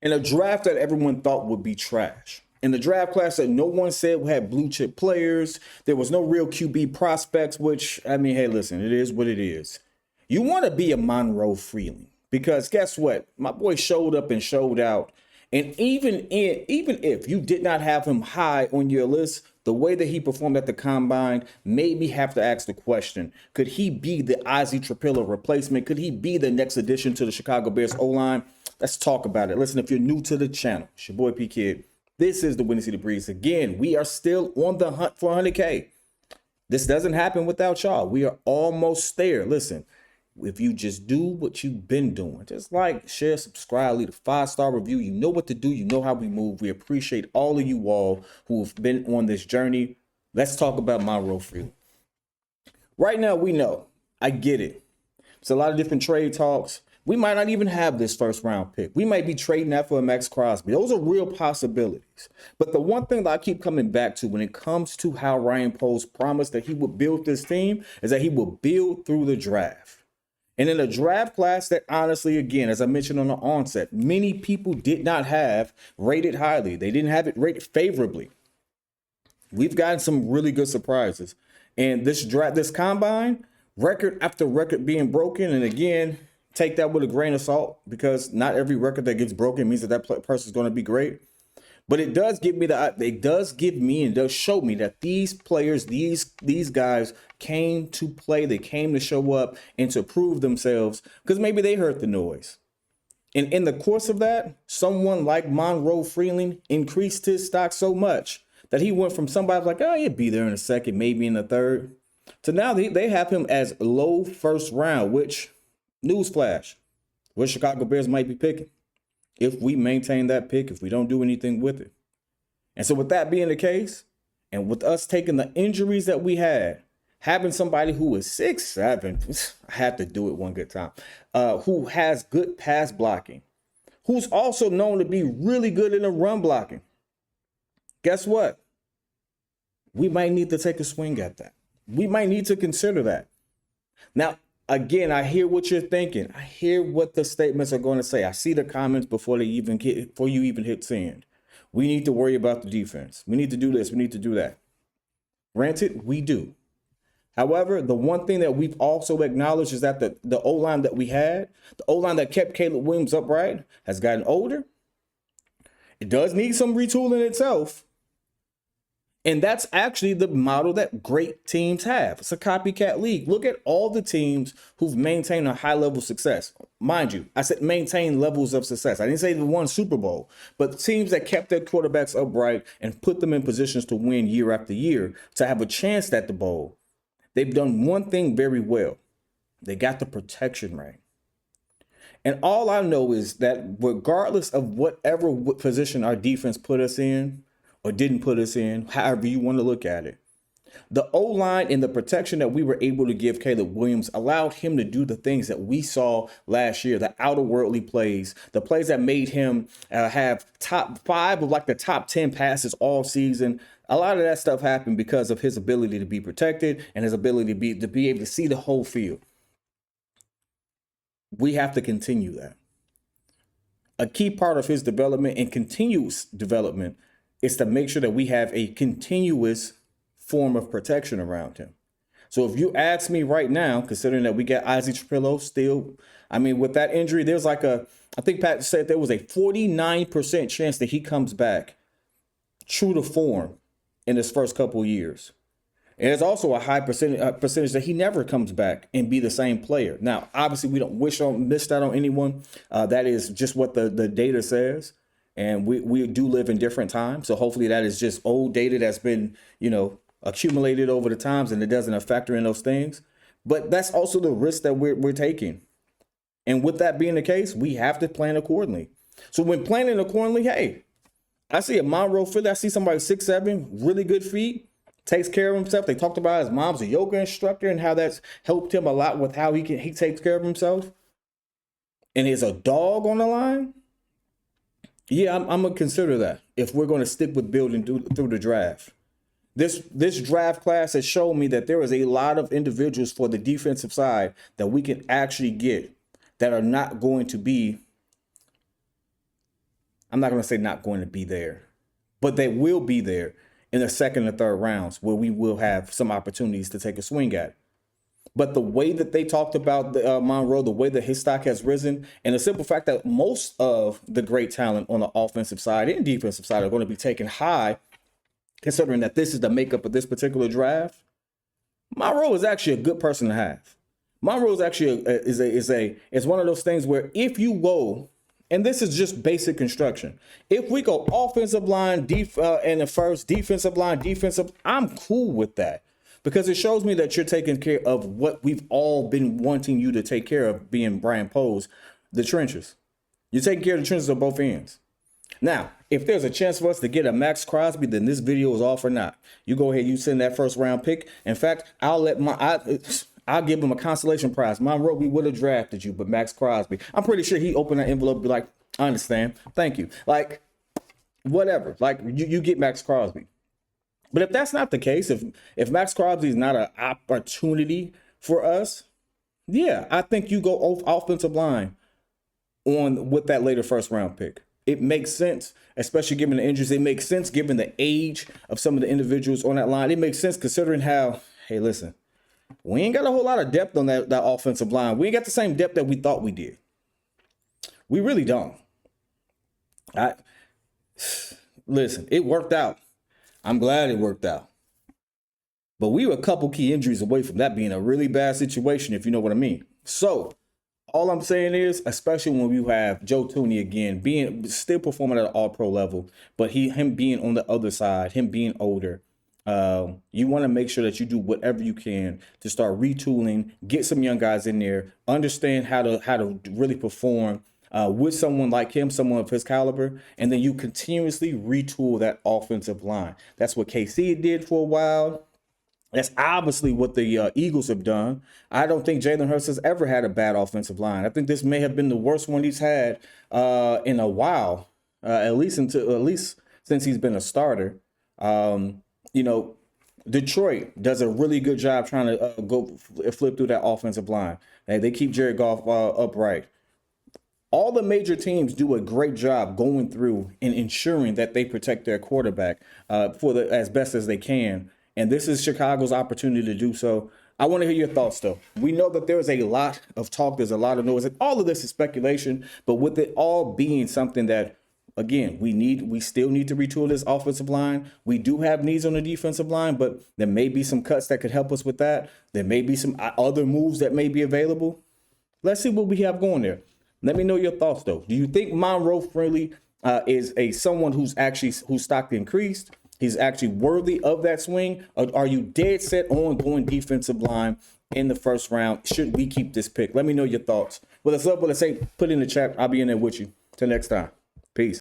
In a draft that everyone thought would be trash. In the draft class that no one said had blue chip players, there was no real QB prospects, which, I mean, hey, listen, it is what it is. You want to be a Monroe Freeling because guess what? My boy showed up and showed out. And even if you did not have him high on your list, the way that he performed at the combine made me have to ask the question: could he be the Ozzie Trapilla replacement? Could he be the next addition to the Chicago Bears O-line? Let's talk about it. Listen, if you're new to the channel, it's your boy P Kid. This is the Windy City Breeze. Again, we are still on the hunt for 100K. This doesn't happen without y'all. We are almost there. Listen, if you just do what you've been doing, just like, share, subscribe, leave a 5-star review. You know what to do. You know how we move. We appreciate all of you all who have been on this journey. Let's talk about Monroe Freeling. Right now, we know. I get it. It's a lot of different trade talks. We might not even have this first round pick. We might be trading that for a Max Crosby. Those are real possibilities. But the one thing that I keep coming back to when it comes to how Ryan Poles promised that he would build this team is that he will build through the draft. And in a draft class that honestly, again, as I mentioned on the onset, many people did not have rated highly. They didn't have it rated favorably. We've gotten some really good surprises. And this combine, record after record being broken. And again, take that with a grain of salt because not every record that gets broken means that person is going to be great. But it does give me and does show me that these players, these guys came to play. They came to show up and to prove themselves because maybe they heard the noise. And in the course of that, someone like Monroe Freeling increased his stock so much that he went from somebody like, oh, he'd be there in a second, maybe in the third, to now they have him as low first round, which, newsflash, what Chicago Bears might be picking if we maintain that pick, if we don't do anything with it. And so with that being the case, and with us taking the injuries that we had, having somebody who is 6'7", I had to do it one good time, who has good pass blocking, who's also known to be really good in the run blocking, guess what? We might need to take a swing at that. We might need to consider that. Now, again, I hear what you're thinking. I hear what the statements are going to say. I see the comments before you even hit send. We need to worry about the defense. We need to do this. We need to do that. Granted, we do. However, the one thing that we've also acknowledged is that the O-line that we had, the O-line that kept Caleb Williams upright, has gotten older. It does need some retooling itself. And that's actually the model that great teams have. It's a copycat league. Look at all the teams who've maintained a high level of success. Mind you, I said maintain levels of success. I didn't say they won Super Bowl, but teams that kept their quarterbacks upright and put them in positions to win year after year, to have a chance at the bowl. They've done one thing very well. They got the protection right. And all I know is that regardless of whatever position our defense put us in, or didn't put us in, however you want to look at it, the O-line and the protection that we were able to give Caleb Williams allowed him to do the things that we saw last year, the outer-worldly plays, the plays that made him have top 5 of like the top 10 passes all season. A lot of that stuff happened because of his ability to be protected and his ability to be able to see the whole field. We have to continue that. A key part of his development and continuous development is to make sure that we have a continuous form of protection around him. So if you ask me right now, considering that we got Ozzie Trapilla still, I mean, with that injury, there's like I think Pat said there was a 49% chance that he comes back true to form in his first couple of years. And there's also a high percentage that he never comes back and be the same player. Now, obviously, we don't miss that on anyone. That is just what the data says. And we do live in different times. So hopefully that is just old data that's been, accumulated over the times and it doesn't factor in those things. But that's also the risk that we're taking. And with that being the case, we have to plan accordingly. So when planning accordingly, hey, I see a Monroe Freeling. I see somebody 6'7", really good feet, takes care of himself. They talked about his mom's a yoga instructor and how that's helped him a lot with how he takes care of himself. And there's a dog on the line. Yeah, I'm going to consider that if we're going to stick with building through the draft. This draft class has shown me that there is a lot of individuals for the defensive side that we can actually get that are not going to be I'm not going to say not going to be there, but they will be there in the second and third rounds where we will have some opportunities to take a swing at. But the way that they talked about Monroe, the way that his stock has risen, and the simple fact that most of the great talent on the offensive side and defensive side are going to be taken high, considering that this is the makeup of this particular draft, Monroe is actually a good person to have. Monroe is actually is one of those things where if you go, and this is just basic construction, if we go offensive line, and the first defensive line, defensive, I'm cool with that because it shows me that you're taking care of what we've all been wanting you to take care of, being Brian Pose, the trenches. You're taking care of the trenches on both ends. Now, if there's a chance for us to get a Max Crosby, then this video is off or not. You go ahead, you send that first round pick. In fact, I'll give him a consolation prize. Monroe, we would have drafted you, but Max Crosby, I'm pretty sure he opened that envelope and be like, I understand. Thank you. Like, whatever. Like, you get Max Crosby. But if that's not the case, if Max Crosby is not an opportunity for us, yeah, I think you go offensive line on with that later first round pick. It makes sense, especially given the injuries. It makes sense given the age of some of the individuals on that line. It makes sense considering how, hey, listen, we ain't got a whole lot of depth on that offensive line. We ain't got the same depth that we thought we did. We really don't. Listen, it worked out. I'm glad it worked out. But we were a couple key injuries away from that being a really bad situation, if you know what I mean. So all I'm saying is, especially when we have Joe Thuney again, being still performing at an all-pro level, but him being on the other side, him being older, you want to make sure that you do whatever you can to start retooling, get some young guys in there, understand how to really perform with someone like him, someone of his caliber, and then you continuously retool that offensive line. That's what KC did for a while. That's obviously what the Eagles have done. I don't think Jalen Hurts has ever had a bad offensive line. I think this may have been the worst one he's had in a while, at least since he's been a starter. Detroit does a really good job trying to go flip through that offensive line. They keep Jared Goff upright. All the major teams do a great job going through and ensuring that they protect their quarterback as best as they can. And this is Chicago's opportunity to do so. I want to hear your thoughts, though. We know that there's a lot of talk. There's a lot of noise. And all of this is speculation. But with it all being something that, again, we still need to retool this offensive line. We do have needs on the defensive line, but there may be some cuts that could help us with that. There may be some other moves that may be available. Let's see what we have going there. Let me know your thoughts, though. Do you think Monroe Freeling is someone whose stock increased? He's actually worthy of that swing? Or are you dead set on going defensive line in the first round? Should we keep this pick? Let me know your thoughts. Well, it's up. Well, let's say put in the chat. I'll be in there with you. Till next time. Peace.